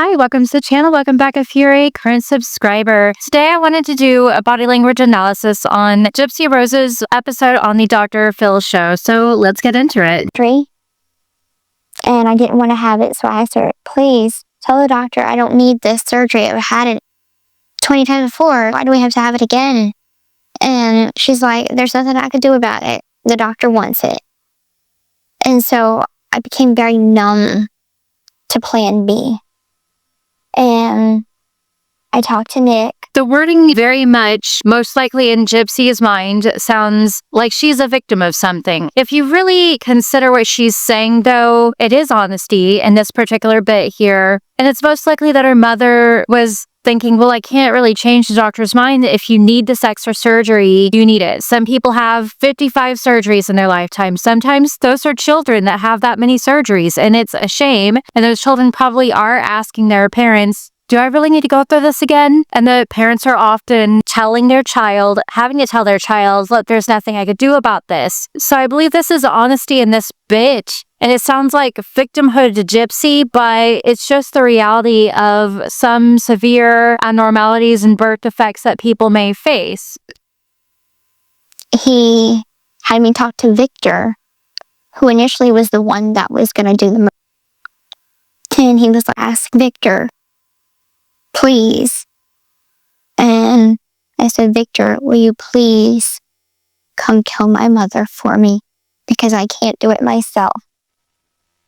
Hi, welcome to the channel. Welcome back if you're a current subscriber. Today I wanted to do a body language analysis on Gypsy Rose's episode on the Dr. Phil show. So let's get into it. And I didn't want to have it, so I asked her, please tell the doctor I don't need this surgery. I've had it 20 times before. Why do we have to have it again? And she's like, there's nothing I could do about it. The doctor wants it. And so I became very numb to plan B. And I talked to Nick. The wording very much, most likely in Gypsy's mind, sounds like she's a victim of something. If you really consider what she's saying, though, it is honesty in this particular bit here. And it's most likely that her mother was thinking, well, I can't really change the doctor's mind. If you need this extra surgery, you need it. Some people have 55 surgeries in their lifetime. Sometimes those are children that have that many surgeries, and it's a shame. And those children probably are asking their parents, do I really need to go through this again? And the parents are often telling their child, having to tell their child, look, there's nothing I could do about this. So I believe this is honesty in this bit. And it sounds like victimhood to Gypsy, but it's just the reality of some severe abnormalities and birth defects that people may face. He had me talk to Victor, who initially was the one that was going to do the murder. And he was like, ask Victor, please. And I said, Victor, will you please come kill my mother for me? Because I can't do it myself.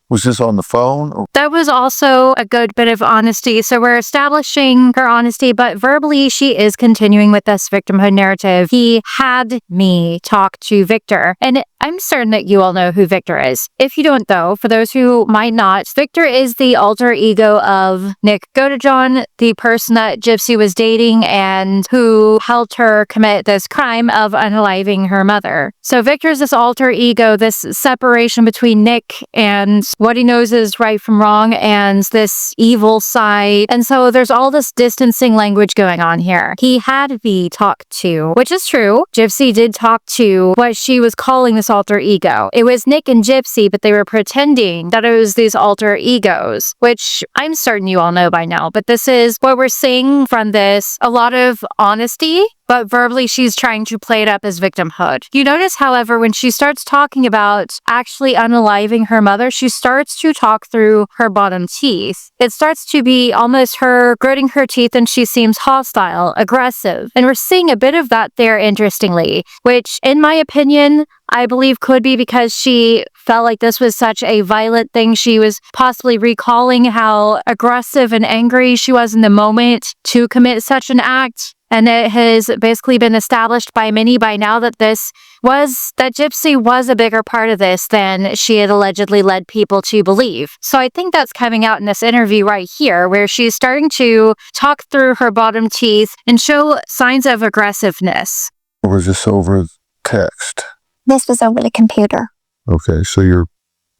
Was this on the phone? That was also a good bit of honesty. So we're establishing her honesty, but verbally she is continuing with this victimhood narrative. He had me talk to Victor, and I'm certain that you all know who Victor is. If you don't, though, for those who might not, Victor is the alter ego of Nick Godejohn, the person that Gypsy was dating and who helped her commit this crime of unaliving her mother. So Victor's this alter ego, this separation between Nick and what he knows is right from wrong and this evil side. And so there's all this distancing language going on here. He had me talk to, which is true. Gypsy did talk to what she was calling this alter ego. It was Nick and Gypsy, but they were pretending that it was these alter egos, which I'm certain you all know by now. But this is what we're seeing from this. A lot of honesty, but verbally she's trying to play it up as victimhood. You notice, however, when she starts talking about actually unaliving her mother, she starts to talk through her bottom teeth. It starts to be almost her gritting her teeth, and she seems hostile, aggressive. And we're seeing a bit of that there, interestingly, which in my opinion, I believe could be because she felt like this was such a violent thing. She was possibly recalling how aggressive and angry she was in the moment to commit such an act. And it has basically been established by many by now that that Gypsy was a bigger part of this than she had allegedly led people to believe. So I think that's coming out in this interview right here, where she's starting to talk through her bottom teeth and show signs of aggressiveness. Or was this over text? This was over the computer. Okay, so you're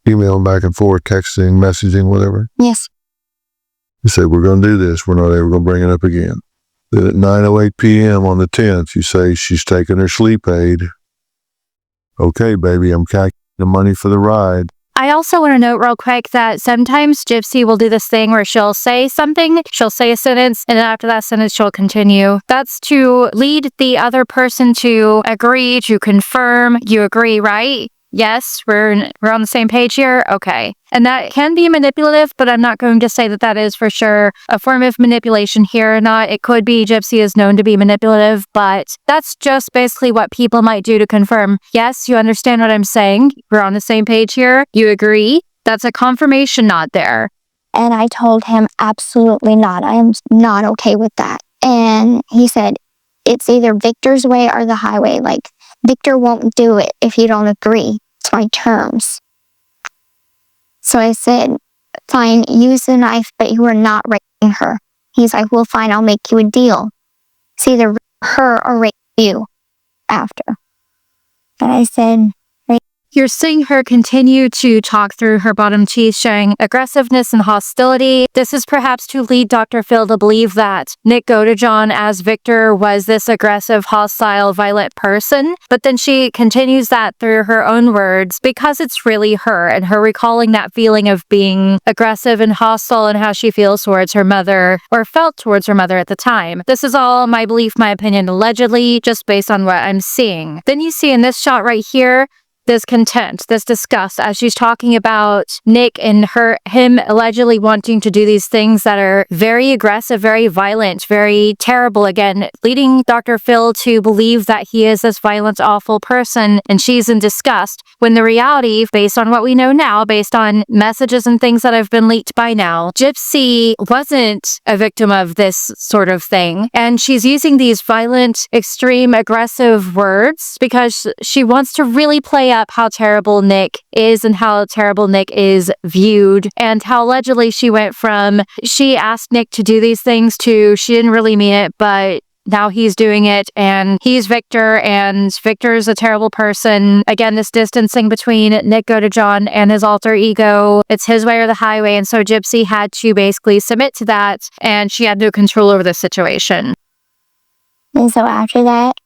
emailing back and forth, texting, messaging, whatever? Yes. You say, we're going to do this. We're not ever going to bring it up again. Then at 9:08 p.m. on the 10th, you say she's taking her sleep aid. Okay, baby, I'm calculating the money for the ride. I also want to note real quick that sometimes Gypsy will do this thing where she'll say something, she'll say a sentence, and then after that sentence, she'll continue. That's to lead the other person to agree, to confirm you agree, right? Yes, we're on the same page here? Okay. And that can be manipulative, but I'm not going to say that that is for sure a form of manipulation here or not. It could be Gypsy is known to be manipulative, but that's just basically what people might do to confirm. Yes, you understand what I'm saying. We're on the same page here. You agree? That's a confirmation nod there. And I told him, absolutely not. I am not okay with that. And he said, it's either Victor's way or the highway. Like, Victor won't do it if you don't agree. It's my terms. So I said, fine, use the knife, but you are not raping her. He's like, well, fine, I'll make you a deal. It's either rape her or rape you after. And I said, rape You're seeing her continue to talk through her bottom teeth, showing aggressiveness and hostility. This is perhaps to lead Dr. Phil to believe that Nick Godejohn as Victor was this aggressive, hostile, violent person. But then she continues that through her own words because it's really her and her recalling that feeling of being aggressive and hostile and how she feels towards her mother or felt towards her mother at the time. This is all my belief, my opinion, allegedly, just based on what I'm seeing. Then you see in this shot right here, this content, this disgust as she's talking about Nick and him allegedly wanting to do these things that are very aggressive, very violent, very terrible, again, leading Dr. Phil to believe that he is this violent, awful person, and she's in disgust, when the reality, based on what we know now, based on messages and things that have been leaked by now, Gypsy wasn't a victim of this sort of thing, and she's using these violent, extreme, aggressive words because she wants to really play up how terrible Nick is and how terrible Nick is viewed, and how allegedly she went from she asked Nick to do these things to she didn't really mean it, but now he's doing it and he's Victor and Victor's a terrible person. Again, this distancing between Nick Godejohn and his alter ego, it's his way or the highway, and so Gypsy had to basically submit to that and she had no control over the situation. And so after that,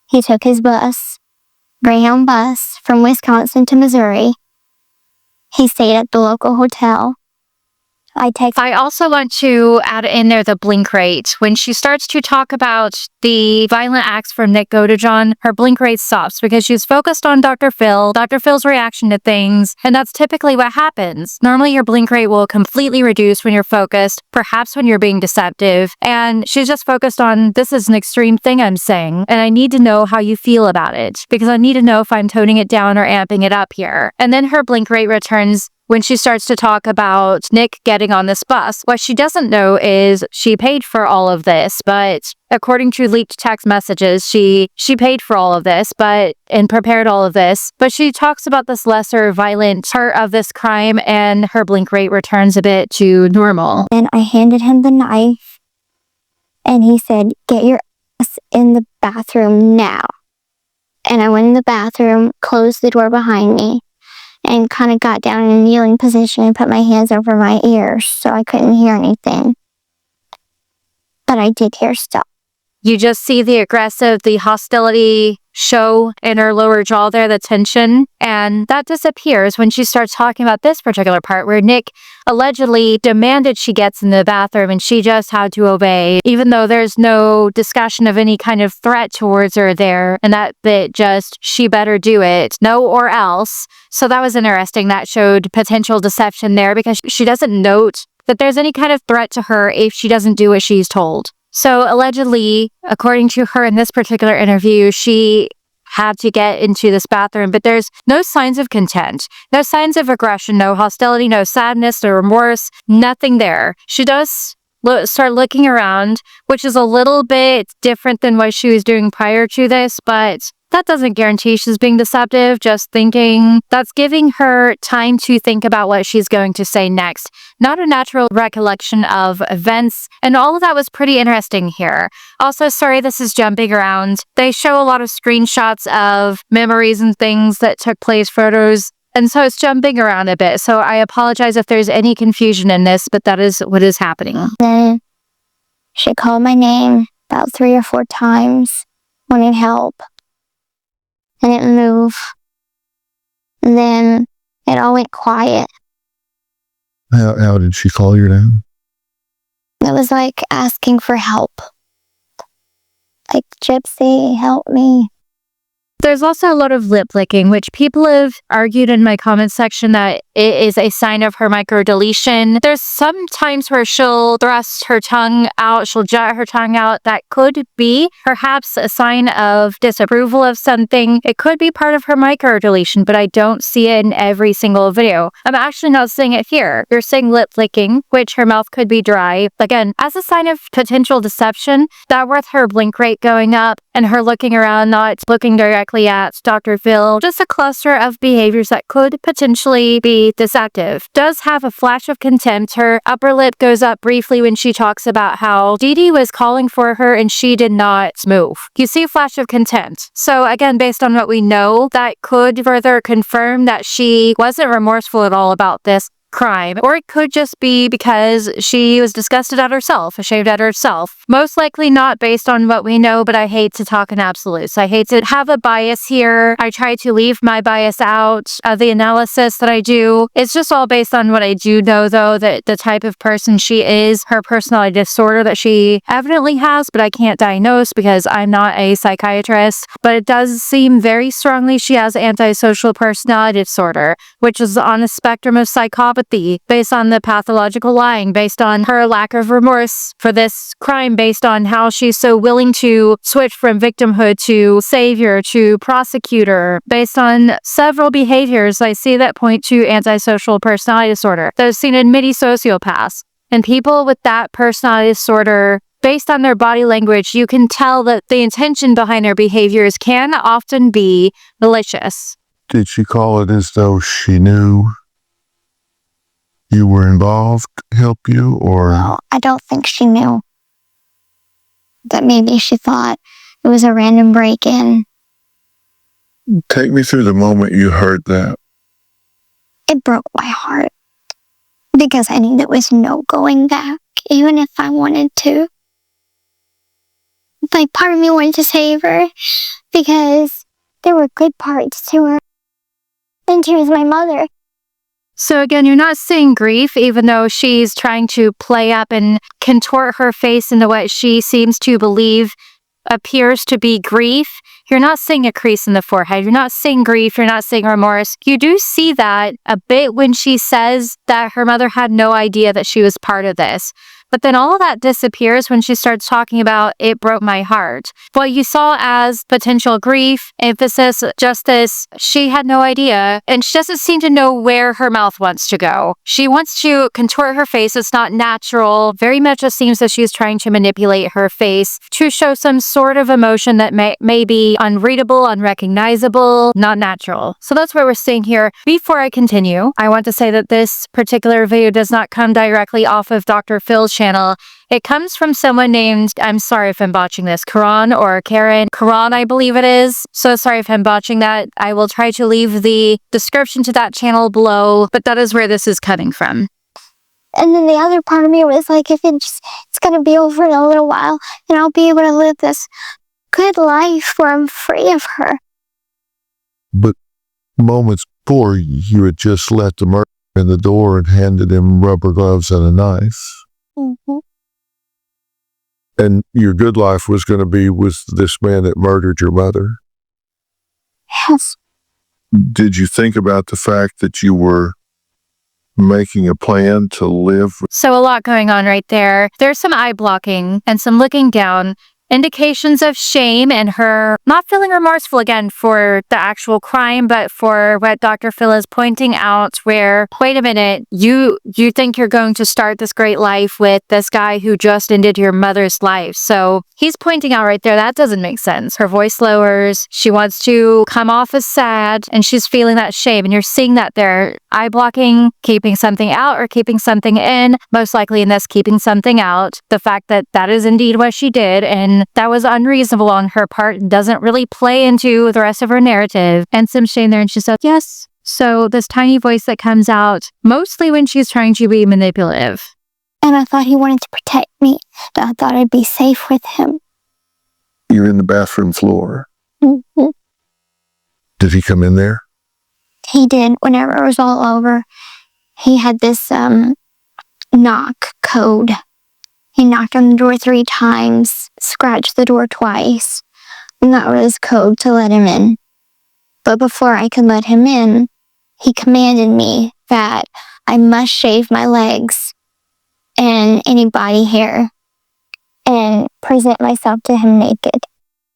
he took his Greyhound bus from Wisconsin to Missouri. He stayed at the local hotel. I also want to add in there the blink rate. When she starts to talk about the violent acts from Nick Godejohn, her blink rate stops because she's focused on Dr. Phil's reaction to things, and that's typically what happens. Normally your blink rate will completely reduce when you're focused, perhaps when you're being deceptive, and she's just focused on, this is an extreme thing I'm saying, and I need to know how you feel about it, because I need to know if I'm toning it down or amping it up here. And then her blink rate returns when she starts to talk about Nick getting on this bus. What she doesn't know is she paid for all of this, but according to leaked text messages, she paid for all of this, and prepared all of this, but she talks about this lesser violent part of this crime, and her blink rate returns a bit to normal. And I handed him the knife, and he said, "Get your ass in the bathroom now." And I went in the bathroom, closed the door behind me, and kind of got down in a kneeling position and put my hands over my ears so I couldn't hear anything. But I did hear stuff. You just see the aggressive, the hostility show in her lower jaw there, the tension, and that disappears when she starts talking about this particular part where Nick allegedly demanded she gets in the bathroom and she just had to obey, even though there's no discussion of any kind of threat towards her there, and that bit just, she better do it, no or else. So that was interesting. That showed potential deception there because she doesn't note that there's any kind of threat to her if she doesn't do what she's told. So allegedly, according to her in this particular interview, she had to get into this bathroom, but there's no signs of content, no signs of aggression, no hostility, no sadness, no remorse, nothing there. She does start looking around, which is a little bit different than what she was doing prior to this, but that doesn't guarantee she's being deceptive, just thinking. That's giving her time to think about what she's going to say next, not a natural recollection of events, and all of that was pretty interesting here. Also, sorry, this is jumping around. They show a lot of screenshots of memories and things that took place, photos, and so it's jumping around a bit. So I apologize if there's any confusion in this, but that is what is happening. Then she called my name about 3 or 4 times, wanting help. I didn't move. And then it all went quiet. How did she call your name? It was like asking for help. Like, "Gypsy, help me." There's also a lot of lip licking, which people have argued in my comment section that it is a sign of her microdeletion. There's some times where she'll thrust her tongue out, she'll jut her tongue out. That could be perhaps a sign of disapproval of something. It could be part of her microdeletion, but I don't see it in every single video. I'm actually not seeing it here. You're seeing lip licking, which her mouth could be dry. Again, as a sign of potential deception, that with her blink rate going up and her looking around, not looking directly directly at Dr. Phil, just a cluster of behaviors that could potentially be deceptive. Does have a flash of contempt. Her upper lip goes up briefly when she talks about how Dee Dee was calling for her and she did not move. You see a flash of contempt. So again, based on what we know, that could further confirm that she wasn't remorseful at all about this crime, or it could just be because she was disgusted at herself, ashamed at herself. Most likely not based on what we know, but I hate to talk in absolutes. I hate to have a bias here. I try to leave my bias out of the analysis that I do. It's just all based on what I do know, though, that the type of person she is, her personality disorder that she evidently has, but I can't diagnose because I'm not a psychiatrist. But it does seem very strongly she has antisocial personality disorder, which is on a spectrum of psychopathy based on the pathological lying, based on her lack of remorse for this crime, based on how she's so willing to switch from victimhood to savior to prosecutor, based on several behaviors I see that point to antisocial personality disorder that is seen in many sociopaths. And people with that personality disorder, based on their body language, you can tell that the intention behind their behaviors can often be malicious. Did she call it as though she knew you were involved, help you, or? Well, I don't think she knew. But maybe she thought it was a random break-in. Take me through the moment you heard that. It broke my heart. Because I knew there was no going back, even if I wanted to. Like, part of me wanted to save her, because there were good parts to her. And she was my mother. So again, you're not seeing grief, even though she's trying to play up and contort her face into what she seems to believe appears to be grief. You're not seeing a crease in the forehead. You're not seeing grief. You're not seeing remorse. You do see that a bit when she says that her mother had no idea that she was part of this. But then all of that disappears when she starts talking about it broke my heart. What you saw as potential grief, emphasis, justice, she had no idea. And she doesn't seem to know where her mouth wants to go. She wants to contort her face. It's not natural. Very much it seems that she's trying to manipulate her face to show some sort of emotion that may be unreadable, unrecognizable, not natural. So that's what we're seeing here. Before I continue, I want to say that this particular video does not come directly off of Dr. Phil's channel. It comes from someone named, I'm sorry if I'm botching this, Karan or Karen. Karan, I believe it is. So sorry if I'm botching that. I will try to leave the description to that channel below, but that is where this is coming from. And then the other part of me was like, if it's going to be over in a little while, and I'll be able to live this good life where I'm free of her. But moments before, you had just let the murderer in the door and handed him rubber gloves and a knife. Mm-hmm. And your good life was going to be with this man that murdered your mother. Yes. Did you think about the fact that you were making a plan to live? So a lot going on right there. There's some eye blocking and some looking down. Indications of shame and her not feeling remorseful again for the actual crime, but for what Dr. Phil is pointing out where, wait a minute, you think you're going to start this great life with this guy who just ended your mother's life. So he's pointing out right there, that doesn't make sense. Her voice lowers. She wants to come off as sad and she's feeling that shame. And you're seeing that there, eye blocking, keeping something out or keeping something in, most likely in this keeping something out. The fact that that is indeed what she did and that was unreasonable on her part doesn't really play into the rest of her narrative. And some shame there and she said, yes. So this tiny voice that comes out mostly when she's trying to be manipulative. And I thought he wanted to protect me. I thought I'd be safe with him. You're in the bathroom floor. Mm-hmm. Did he come in there? He did. Whenever it was all over, he had this knock code. He knocked on the door 3 times, scratched the door twice, and that was his code to let him in. But before I could let him in, he commanded me that I must shave my legs and any body hair and present myself to him naked.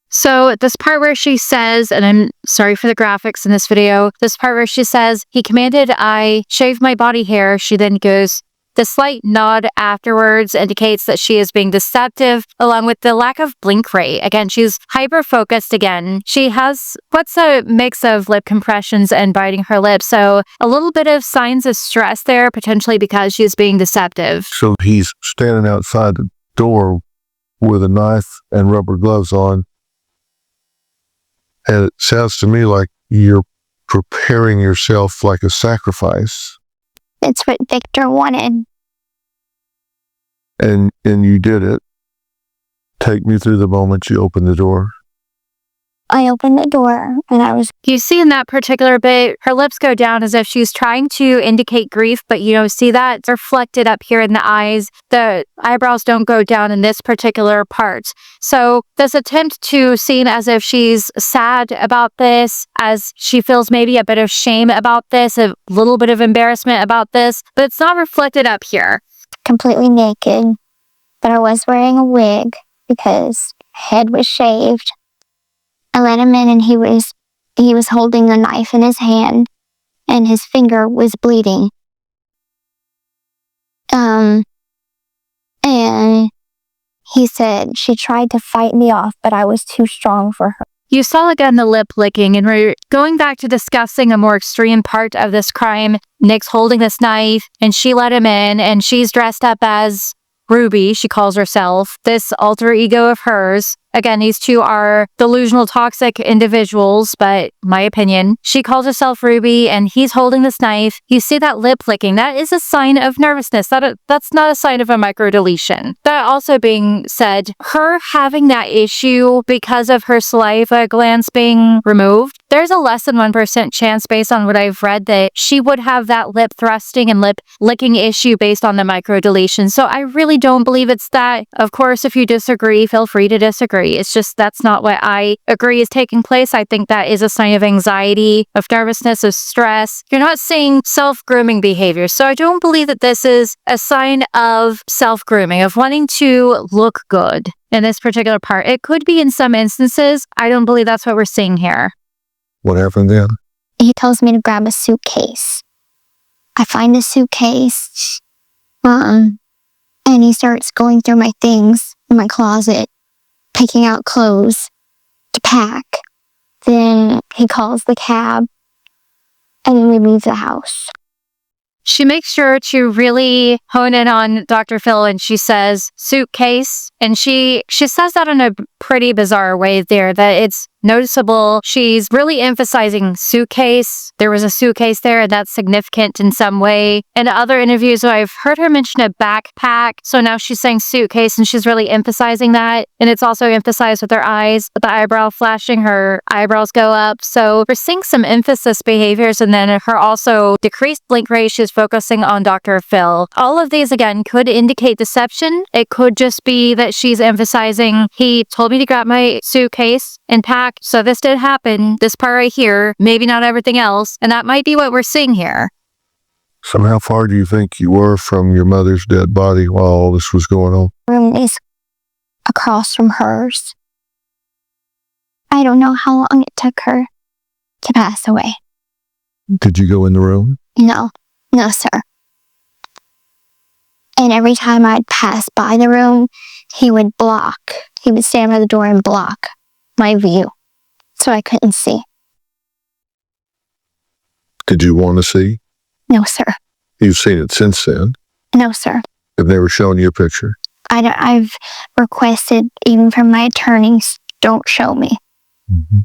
So this part where she says, and I'm sorry for the graphics in this video, this part where she says, he commanded I shave my body hair. She then goes, The slight nod afterwards indicates that she is being deceptive, along with the lack of blink rate. Again, she's hyper-focused again. She has what's a mix of lip compressions and biting her lips, so a little bit of signs of stress there, potentially because she's being deceptive. So he's standing outside the door with a knife and rubber gloves on. And it sounds to me like you're preparing yourself like a sacrifice. It's what Victor wanted. And you did it. Take me through the moment you opened the door. I opened the door and I was... You see in that particular bit, her lips go down as if she's trying to indicate grief, but you don't see that. It's reflected up here in the eyes. The eyebrows don't go down in this particular part. So this attempt to seem as if she's sad about this, as she feels maybe a bit of shame about this, a little bit of embarrassment about this, but it's not reflected up here. Completely naked, but I was wearing a wig because my head was shaved. I let him in and he was holding a knife in his hand and his finger was bleeding. And he said she tried to fight me off, but I was too strong for her. You saw again the lip licking, and we're going back to discussing a more extreme part of this crime. Nick's holding this knife and she let him in and she's dressed up as Ruby, she calls herself, this alter ego of hers. Again, these two are delusional, toxic individuals, but my opinion. She calls herself Ruby, and he's holding this knife. You see that lip licking. That is a sign of nervousness. That's not a sign of a microdeletion. That also being said, her having that issue because of her saliva glands being removed, there's a less than 1% chance based on what I've read that she would have that lip thrusting and lip licking issue based on the microdeletion. So I really don't believe it's that. Of course, if you disagree, feel free to disagree. It's just that's not what I agree is taking place. I think that is a sign of anxiety, of nervousness, of stress. You're not seeing self-grooming behavior. So I don't believe that this is a sign of self-grooming, of wanting to look good in this particular part. It could be in some instances. I don't believe that's what we're seeing here. What happened then? He tells me to grab a suitcase. I find the suitcase, and he starts going through my things in my closet, picking out clothes to pack. Then he calls the cab, and then we leave the house. She makes sure to really hone in on Dr. Phil, and she says suitcase, and she says that in a pretty bizarre way there, that it's noticeable. She's really emphasizing suitcase. There was a suitcase there, and that's significant in some way. In other interviews, I've heard her mention a backpack. So now she's saying suitcase, and she's really emphasizing that. And it's also emphasized with her eyes, with the eyebrow flashing, her eyebrows go up. So we're seeing some emphasis behaviors, and then her also decreased blink rate. She's focusing on Dr. Phil. All of these, again, could indicate deception. It could just be that she's emphasizing, he told me to grab my suitcase and pack. So this did happen, this part right here, maybe not everything else, and that might be what we're seeing here. So how far do you think you were from your mother's dead body while all this was going on? The room is across from hers. I don't know how long it took her to pass away. Did you go in the room? No, sir. And every time I'd pass by the room, he would stand by the door and block my view. So I couldn't see. Did you want to see? No, sir. You've seen it since then? No, sir. They've never shown you a picture? I've requested, even from my attorneys, don't show me. Mm-hmm.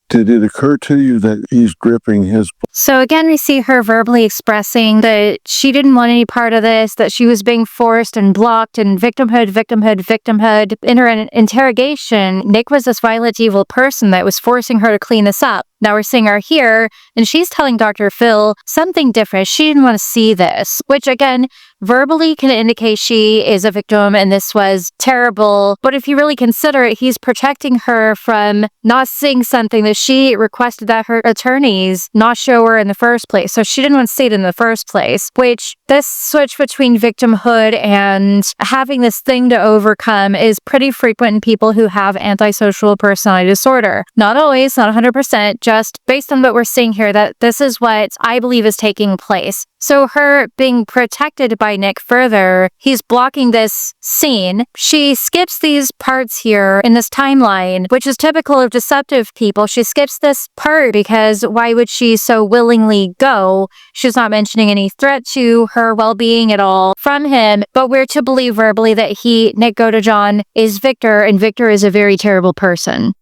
Did it occur to you that he's gripping his... So again, we see her verbally expressing that she didn't want any part of this, that she was being forced and blocked, and victimhood. In her interrogation, Nick was this violent, evil person that was forcing her to clean this up. Now we're seeing her here, and she's telling Dr. Phil something different. She didn't want to see this, which again, verbally can indicate she is a victim and this was terrible. But if you really consider it, he's protecting her from not seeing something that she requested that her attorneys not show her in the first place. So she didn't want to see it in the first place, which this switch between victimhood and having this thing to overcome is pretty frequent in people who have antisocial personality disorder. Not always, not 100%, just based on what we're seeing here, that this is what I believe is taking place. So her being protected by Nick further, he's blocking this scene. She skips these parts here in this timeline, which is typical of deceptive people. She skips this part because why would she so willingly go? She's not mentioning any threat to her well-being at all from him, but we're to believe verbally that Nick Godejohn, is Victor, and Victor is a very terrible person.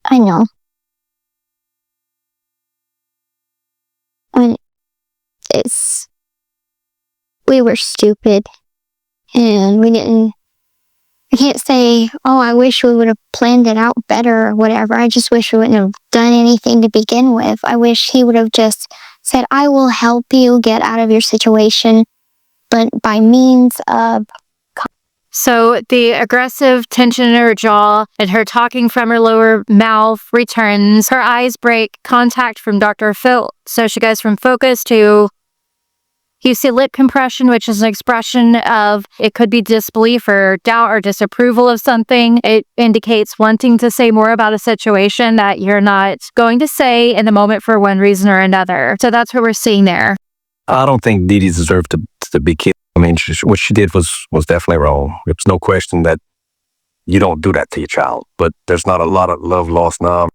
I know. I mean, we were stupid, and I can't say, oh, I wish we would have planned it out better or whatever. I just wish we wouldn't have done anything to begin with. I wish he would have just said, I will help you get out of your situation, but by means of... So the aggressive tension in her jaw and her talking from her lower mouth returns. Her eyes break contact from Dr. Phil. So she goes from focus to... You see lip compression, which is an expression of, it could be disbelief or doubt or disapproval of something. It indicates wanting to say more about a situation that you're not going to say in the moment for one reason or another. So that's what we're seeing there. I don't think Dee Dee deserved to be killed. I mean, what she did was definitely wrong. There's no question that you don't do that to your child, but there's not a lot of love lost now.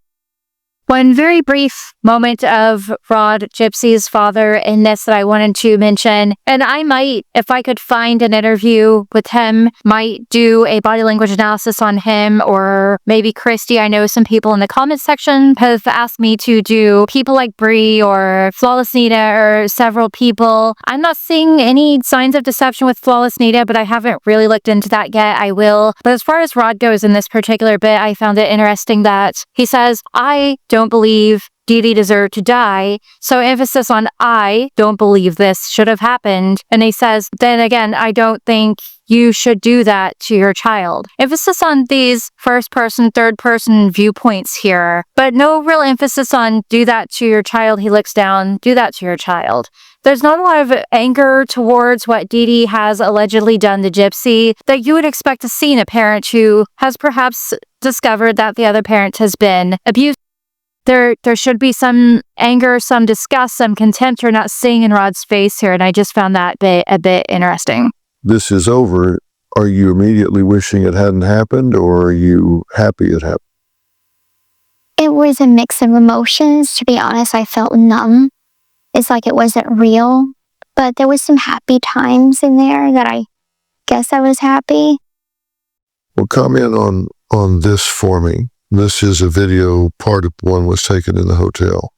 One very brief moment of Rod, Gypsy's father, in this that I wanted to mention, and I might, if I could find an interview with him, might do a body language analysis on him, or maybe Christy. I know some people in the comments section have asked me to do people like Bree or Flawless Nita or several people. I'm not seeing any signs of deception with Flawless Nita, but I haven't really looked into that yet. I will. But as far as Rod goes in this particular bit, I found it interesting that he says, I don't believe Dee Dee deserved to die. So emphasis on I don't believe this should have happened. And he says, then again, I don't think you should do that to your child. Emphasis on these first person, third person viewpoints here, but no real emphasis on do that to your child. He looks down, do that to your child. There's not a lot of anger towards what Dee Dee has allegedly done to Gypsy that you would expect to see in a parent who has perhaps discovered that the other parent has been abused. There should be some anger, some disgust, some contempt you're not seeing in Rod's face here, and I just found that a bit interesting. This is over. Are you immediately wishing it hadn't happened, or are you happy it happened? It was a mix of emotions. To be honest, I felt numb. It's like it wasn't real, but there was some happy times in there that I guess I was happy. Well, comment on this for me. This is a video, part of one was taken in the hotel.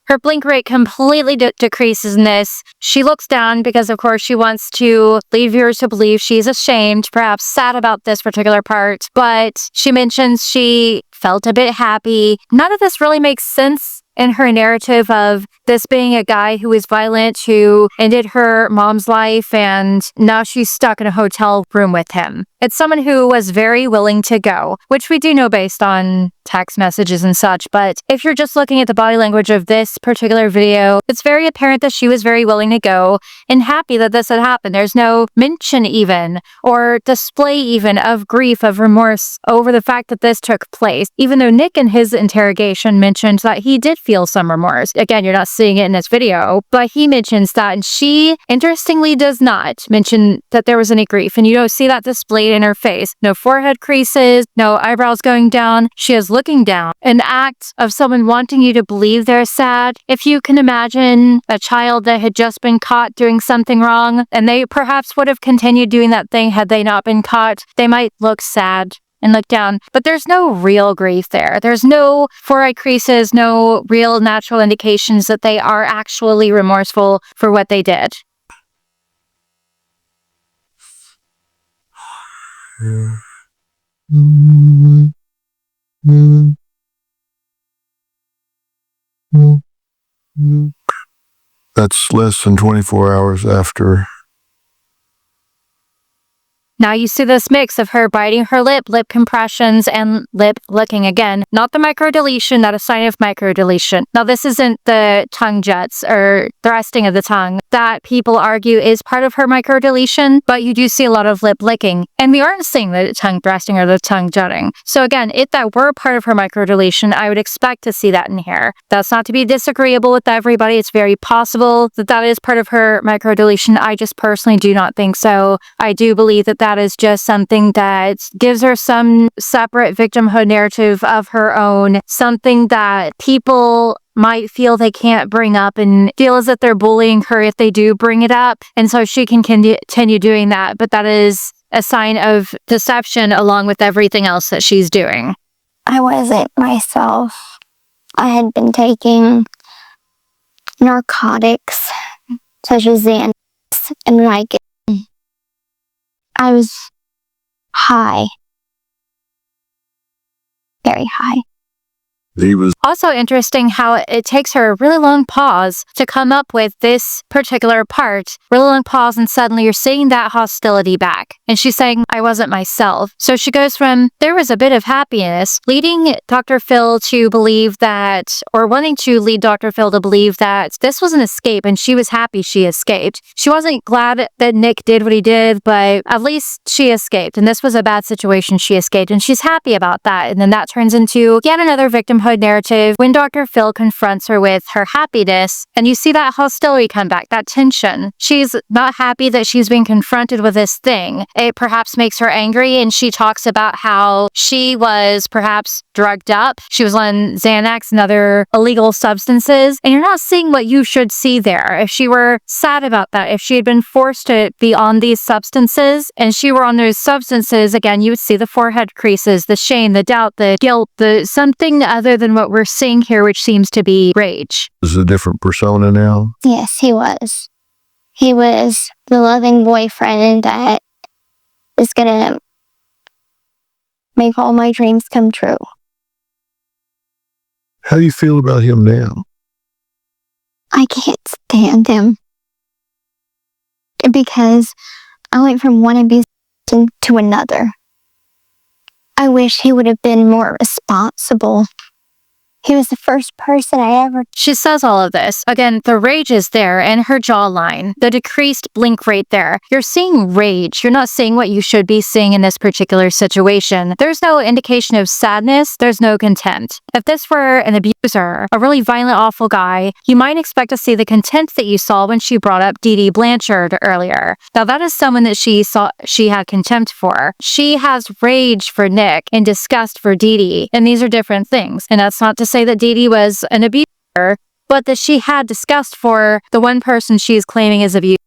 Her blink rate completely decreases in this. She looks down because, of course, she wants to lead viewers to believe she's ashamed, perhaps sad about this particular part. But she mentions she felt a bit happy. None of this really makes sense in her narrative of this being a guy who is violent, who ended her mom's life, and now she's stuck in a hotel room with him. It's someone who was very willing to go, which we do know based on text messages and such. But if you're just looking at the body language of this particular video, it's very apparent that she was very willing to go and happy that this had happened. There's no mention even or display even of grief, of remorse over the fact that this took place, even though Nick in his interrogation mentioned that he did feel some remorse. Again, you're not seeing it in this video, but he mentions that, and she interestingly does not mention that there was any grief, and you don't see that displayed in her face. No forehead creases, no eyebrows going down. She is looking down. An act of someone wanting you to believe they're sad. If you can imagine a child that had just been caught doing something wrong, and they perhaps would have continued doing that thing had they not been caught, they might look sad and look down, but there's no real grief there. There's no forehead creases, no real natural indications that they are actually remorseful for what they did. That's less than 24 hours after Now you see this mix of her biting her lip, lip compressions, and lip licking again. Not the microdeletion, not a sign of microdeletion. Now this isn't the tongue juts or thrusting of the tongue that people argue is part of her microdeletion, but you do see a lot of lip licking. And we aren't seeing the tongue thrusting or the tongue jutting. So again, if that were part of her microdeletion, I would expect to see that in here. That's not to be disagreeable with everybody. It's very possible that that is part of her microdeletion. I just personally do not think so. I do believe that that is just something that gives her some separate victimhood narrative of her own, something that people might feel they can't bring up and feel as if they're bullying her if they do bring it up. And so she can continue doing that. But that is a sign of deception along with everything else that she's doing. I wasn't myself. I had been taking narcotics such as Xanax, and like I was high. Very high. He was Also interesting how it takes her a really long pause to come up with this particular part. Really long pause, and suddenly you're seeing that hostility back. And she's saying, I wasn't myself. So she goes from, there was a bit of happiness, leading Dr. Phil to believe that, or wanting to lead Dr. Phil to believe that this was an escape, and she was happy she escaped. She wasn't glad that Nick did what he did, but at least she escaped. And this was a bad situation, she escaped, and she's happy about that. And then that turns into yet another victimhood narrative when Dr. Phil confronts her with her happiness, and you see that hostility come back, that tension. She's not happy that she's being confronted with this thing. It perhaps makes her angry, and she talks about how she was perhaps drugged up. She was on Xanax and other illegal substances, and you're not seeing what you should see there. If she were sad about that, if she had been forced to be on these substances, and she were on those substances, again, you would see the forehead creases, the shame, the doubt, the guilt, the something other than what we're seeing here, which seems to be rage. is a different persona now. Yes, he was. He was the loving boyfriend that is gonna make all my dreams come true. How do you feel about him now? I can't stand him. Because I went from one abuse to another. I wish he would have been more responsible. He was the first person I ever... She says all of this. Again, the rage is there in her jawline, the decreased blink rate there. You're seeing rage. You're not seeing what you should be seeing in this particular situation. There's no indication of sadness. There's no content. If this were an abuser, a really violent, awful guy, you might expect to see the content that you saw when she brought up Dee Dee Blanchard earlier. Now, that is someone that she had contempt for. She has rage for Nick and disgust for Dee Dee, and these are different things. And that's not to say that Dee Dee was an abuser, but that she had disgust for the one person she's claiming is abusive,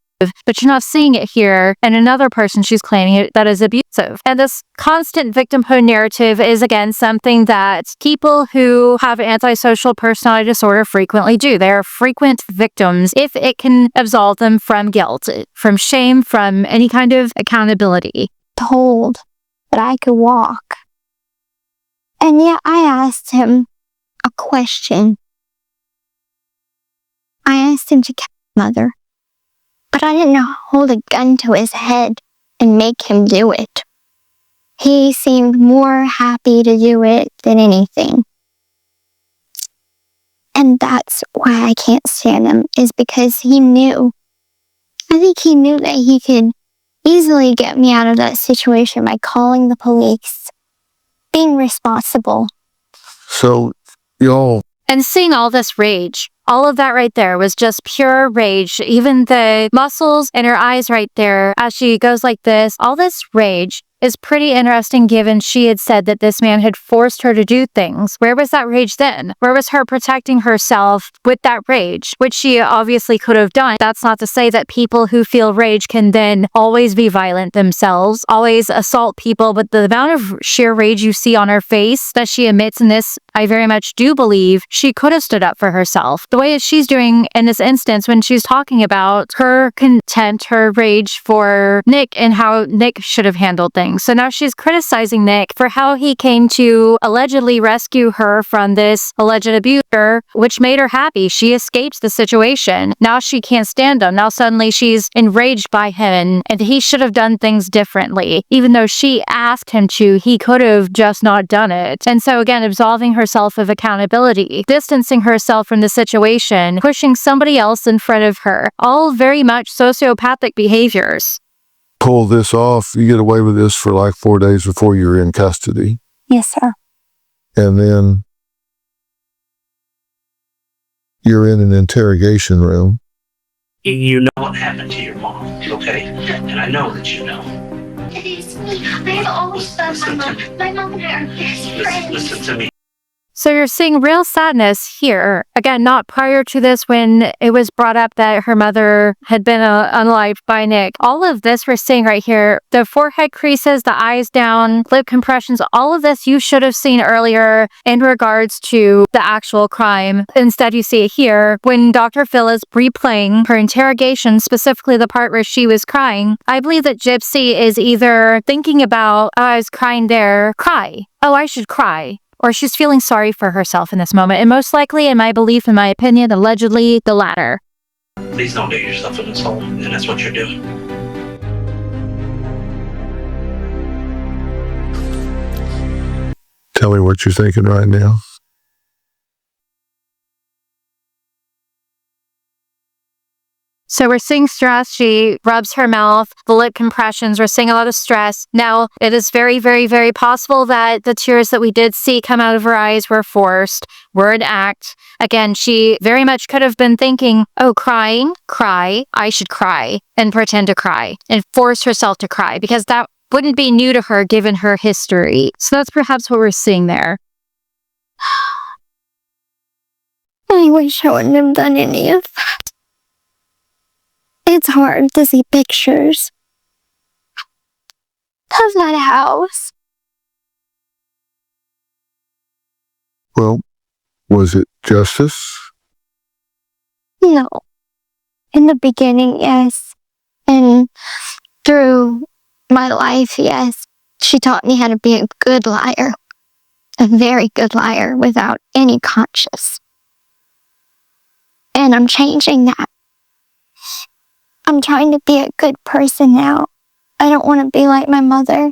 but you're not seeing it here, and another person she's claiming that is abusive. And this constant victimhood narrative is, again, something that people who have antisocial personality disorder frequently do. They are frequent victims if it can absolve them from guilt, from shame, from any kind of accountability. told that I could walk. And yet I asked him a question. I asked him to kill my mother, but I didn't hold a gun to his head and make him do it. He seemed more happy to do it than anything. And that's why I can't stand him, is because he knew. I think he knew that he could easily get me out of that situation by calling the police, being responsible. So, y'all, And seeing all this rage, all of that right there was just pure rage. Even the muscles in her eyes right there as she goes like this, all this rage is pretty interesting given she had said that this man had forced her to do things. Where was that rage then? Where was her protecting herself with that rage, which she obviously could have done? That's not to say that people who feel rage can then always be violent themselves, always assault people, but the amount of sheer rage you see on her face that she emits in this, I very much do believe she could have stood up for herself. The way that she's doing in this instance when she's talking about her contempt, her rage for Nick and how Nick should have handled things. things. So now she's criticizing Nick for how he came to allegedly rescue her from this alleged abuser, which made her happy. She escaped the situation. Now she can't stand him. Now suddenly she's enraged by him, and he should have done things differently. Even though she asked him to, he could have just not done it. And so again, absolving herself of accountability, distancing herself from the situation, pushing somebody else in front of her, all very much sociopathic behaviors. Pull this off, you get away with this for like 4 days before you're in custody. Yes, sir. And then you're in an interrogation room. You know what happened to your mom, okay? And I know that you know. It is me. I've always loved my mom. My mom and I are best friends. Listen to me. So you're seeing real sadness here. Again, not prior to this when it was brought up that her mother had been unalived by Nick. All of this we're seeing right here, the forehead creases, the eyes down, lip compressions, all of this you should have seen earlier in regards to the actual crime. Instead, you see it here when Dr. Phil is replaying her interrogation, specifically the part where she was crying. I believe that Gypsy is either thinking about, oh, I was crying there, cry. Oh, I should cry. Or she's feeling sorry for herself in this moment. And most likely, in my belief, in my opinion, allegedly, the latter. Please don't get yourself in this hole, and that's what you're doing. Tell me what you're thinking right now. So we're seeing stress. She rubs her mouth, the lip compressions. We're seeing a lot of stress. Now, it is very, very, very possible that the tears that we did see come out of her eyes were forced, were an act. Again, she very much could have been thinking, oh, crying, cry, I should cry, and pretend to cry, and force herself to cry, because that wouldn't be new to her given her history. So that's perhaps what we're seeing there. I wish I wouldn't have done any of that. It's hard to see pictures of that house. Well, was it justice? No. In the beginning, yes. And through my life, yes. She taught me how to be a good liar. A very good liar without any conscience. And I'm changing that. I'm trying to be a good person now. I don't want to be like my mother.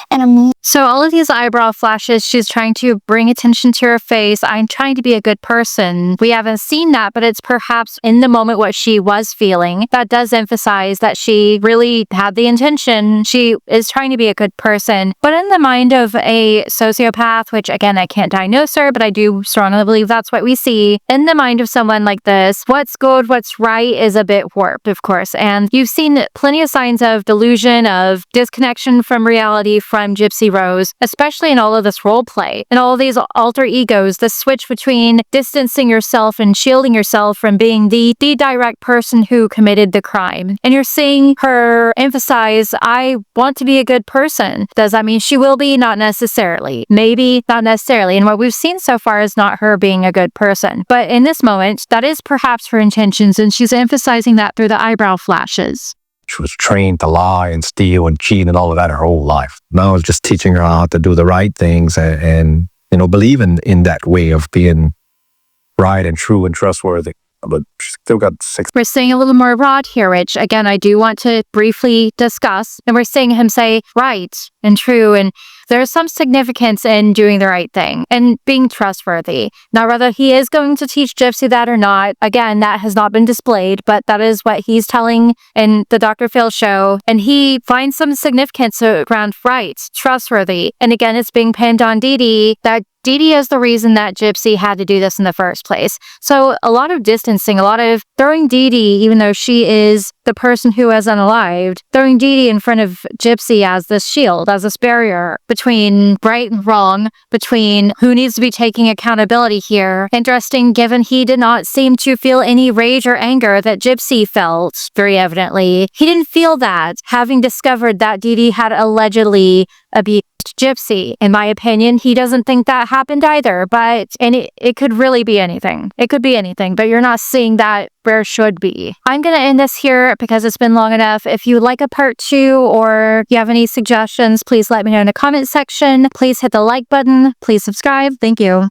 And So all of these eyebrow flashes, she's trying to bring attention to her face. I'm trying to be a good person. We haven't seen that, but it's perhaps in the moment what she was feeling. That does emphasize that she really had the intention. She is trying to be a good person. But in the mind of a sociopath, which again, I can't diagnose her, but I do strongly believe that's what we see. In the mind of someone like this, what's good, what's right is a bit warped, of course. And you've seen plenty of signs of delusion, of disconnection from reality from Gypsy Rose, especially in all of this role play and all of these alter egos, the switch between distancing yourself and shielding yourself from being the direct person who committed the crime. And you're seeing her emphasize, I want to be a good person. Does that mean she will be? Not necessarily. Maybe not necessarily. And what we've seen so far is not her being a good person. But in this moment, that is perhaps her intentions, and she's emphasizing that through the eyebrow flashes. She was trained to lie and steal and cheat and all of that her whole life. Now it's just teaching her how to do the right things and you know, believe in that way of being right and true and trustworthy. But she's still got 6. We're seeing a little more Rod here, which again, I do want to briefly discuss. And we're seeing him say right and true. And there's some significance in doing the right thing and being trustworthy. Now, whether he is going to teach Gypsy that or not, again, that has not been displayed, but that is what he's telling in the Dr. Phil show. And he finds some significance around right, trustworthy. And again, it's being pinned on Dee Dee that Dee Dee is the reason that Gypsy had to do this in the first place. So a lot of distancing, a lot of throwing Dee Dee, even though she is the person who is unalived, throwing Dee Dee in front of Gypsy as this shield, as this barrier between right and wrong, between who needs to be taking accountability here. Interesting, given he did not seem to feel any rage or anger that Gypsy felt, very evidently. He didn't feel that, having discovered that Dee Dee had allegedly abused left Gypsy. In my opinion, he doesn't think that happened either, and it could really be anything. It could be anything, but you're not seeing that where it should be. I'm going to end this here because it's been long enough. If you like a part 2 or you have any suggestions, please let me know in the comment section. Please hit the like button. Please subscribe. Thank you.